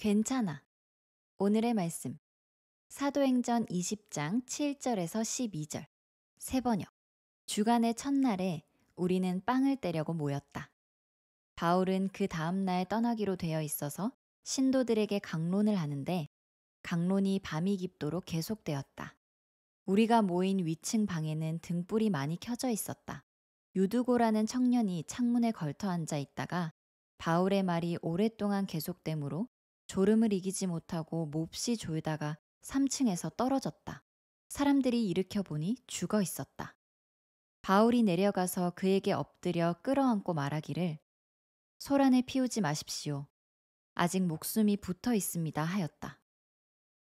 괜찮아. 오늘의 말씀. 사도행전 20장 7절에서 12절. 세번역. 주간의 첫날에 우리는 빵을 떼려고 모였다. 바울은 그 다음날 떠나기로 되어 있어서 신도들에게 강론을 하는데 강론이 밤이 깊도록 계속되었다. 우리가 모인 위층 방에는 등불이 많이 켜져 있었다. 유두고라는 청년이 창문에 걸터 앉아 있다가 바울의 말이 오랫동안 계속되므로 졸음을 이기지 못하고 몹시 졸다가 3층에서 떨어졌다. 사람들이 일으켜 보니 죽어 있었다. 바울이 내려가서 그에게 엎드려 끌어안고 말하기를 소란을 피우지 마십시오. 아직 목숨이 붙어 있습니다 하였다.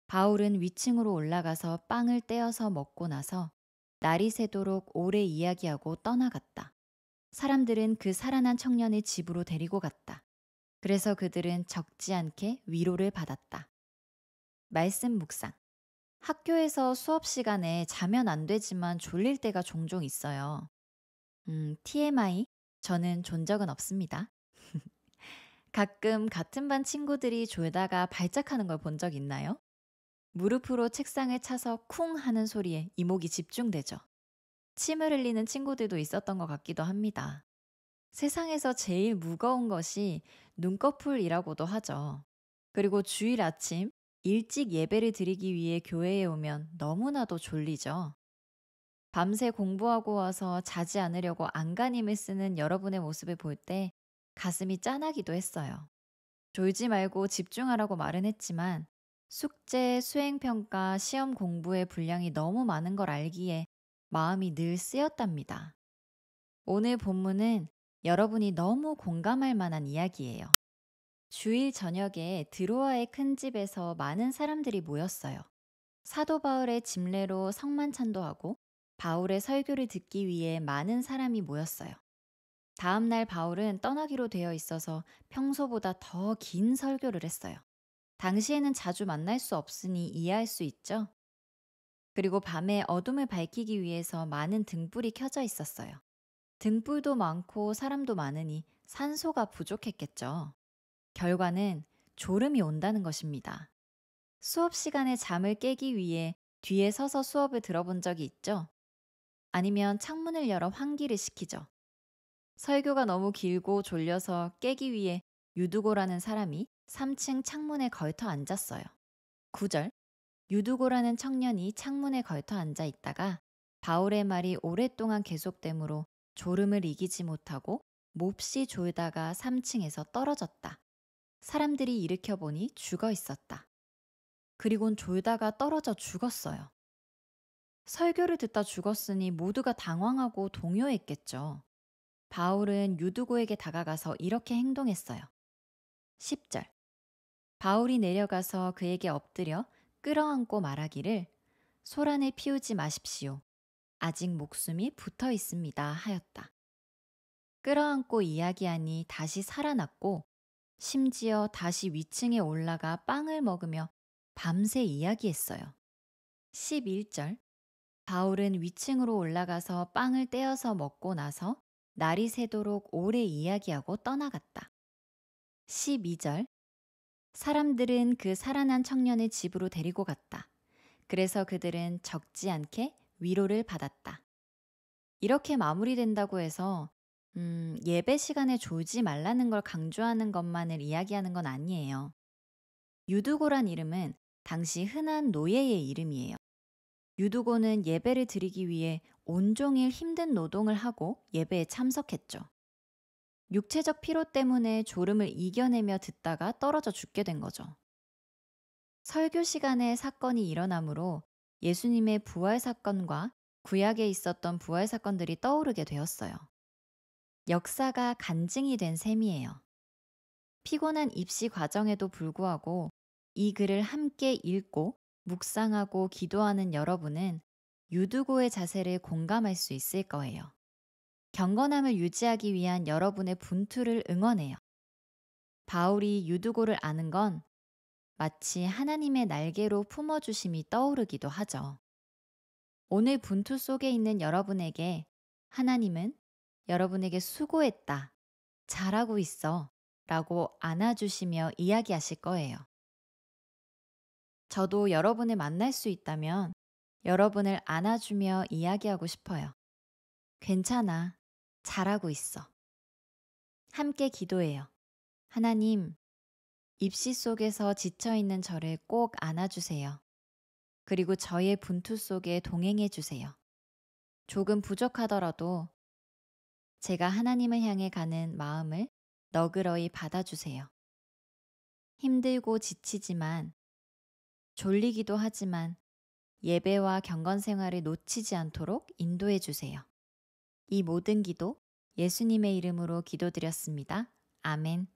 바울은 위층으로 올라가서 빵을 떼어서 먹고 나서 날이 새도록 오래 이야기하고 떠나갔다. 사람들은 그 살아난 청년을 집으로 데리고 갔다. 그래서 그들은 적지 않게 위로를 받았다. 말씀 묵상. 학교에서 수업 시간에 자면 안 되지만 졸릴 때가 종종 있어요. TMI, 저는 존 적은 없습니다. 가끔 같은 반 친구들이 졸다가 발작하는 걸 본 적 있나요? 무릎으로 책상을 차서 쿵 하는 소리에 이목이 집중되죠. 침을 흘리는 친구들도 있었던 것 같기도 합니다. 세상에서 제일 무거운 것이 눈꺼풀이라고도 하죠. 그리고 주일 아침 일찍 예배를 드리기 위해 교회에 오면 너무나도 졸리죠. 밤새 공부하고 와서 자지 않으려고 안간힘을 쓰는 여러분의 모습을 볼 때 가슴이 짠하기도 했어요. 졸지 말고 집중하라고 말은 했지만 숙제, 수행평가, 시험 공부의 분량이 너무 많은 걸 알기에 마음이 늘 쓰였답니다. 오늘 본문은 여러분이 너무 공감할 만한 이야기예요. 주일 저녁에 드로아의 큰 집에서 많은 사람들이 모였어요. 사도 바울의 집례로 성만 찬도하고 바울의 설교를 듣기 위해 많은 사람이 모였어요. 다음 날 바울은 떠나기로 되어 있어서 평소보다 더 긴 설교를 했어요. 당시에는 자주 만날 수 없으니 이해할 수 있죠? 그리고 밤에 어둠을 밝히기 위해서 많은 등불이 켜져 있었어요. 등불도 많고 사람도 많으니 산소가 부족했겠죠. 결과는 졸음이 온다는 것입니다. 수업 시간에 잠을 깨기 위해 뒤에 서서 수업을 들어본 적이 있죠? 아니면 창문을 열어 환기를 시키죠. 설교가 너무 길고 졸려서 깨기 위해 유두고라는 사람이 3층 창문에 걸터 앉았어요. 9절. 유두고라는 청년이 창문에 걸터 앉아 있다가 바울의 말이 오랫동안 계속되므로 졸음을 이기지 못하고 몹시 졸다가 3층에서 떨어졌다. 사람들이 일으켜 보니 죽어 있었다. 그리곤 졸다가 떨어져 죽었어요. 설교를 듣다 죽었으니 모두가 당황하고 동요했겠죠. 바울은 유두고에게 다가가서 이렇게 행동했어요. 10절. 바울이 내려가서 그에게 엎드려 끌어안고 말하기를 소란을 피우지 마십시오. 아직 목숨이 붙어 있습니다 하였다. 끌어안고 이야기하니 다시 살아났고 심지어 다시 위층에 올라가 빵을 먹으며 밤새 이야기했어요. 11절. 바울은 위층으로 올라가서 빵을 떼어서 먹고 나서 날이 새도록 오래 이야기하고 떠나갔다. 12절. 사람들은 그 살아난 청년을 집으로 데리고 갔다. 그래서 그들은 적지 않게 위로를 받았다. 이렇게 마무리된다고 해서 예배 시간에 졸지 말라는 걸 강조하는 것만을 이야기하는 건 아니에요. 유두고란 이름은 당시 흔한 노예의 이름이에요. 유두고는 예배를 드리기 위해 온종일 힘든 노동을 하고 예배에 참석했죠. 육체적 피로 때문에 졸음을 이겨내며 듣다가 떨어져 죽게 된 거죠. 설교 시간에 사건이 일어나므로 예수님의 부활 사건과 구약에 있었던 부활 사건들이 떠오르게 되었어요. 역사가 간증이 된 셈이에요. 피곤한 입시 과정에도 불구하고 이 글을 함께 읽고 묵상하고 기도하는 여러분은 유두고의 자세를 공감할 수 있을 거예요. 경건함을 유지하기 위한 여러분의 분투를 응원해요. 바울이 유두고를 아는 건 마치 하나님의 날개로 품어주심이 떠오르기도 하죠. 오늘 분투 속에 있는 여러분에게 하나님은 여러분에게 수고했다, 잘하고 있어 라고 안아주시며 이야기하실 거예요. 저도 여러분을 만날 수 있다면 여러분을 안아주며 이야기하고 싶어요. 괜찮아. 잘하고 있어. 함께 기도해요. 하나님, 입시 속에서 지쳐있는 저를 꼭 안아주세요. 그리고 저의 분투 속에 동행해주세요. 조금 부족하더라도 제가 하나님을 향해 가는 마음을 너그러이 받아주세요. 힘들고 지치지만, 졸리기도 하지만 예배와 경건 생활을 놓치지 않도록 인도해 주세요. 이 모든 기도 예수님의 이름으로 기도드렸습니다. 아멘.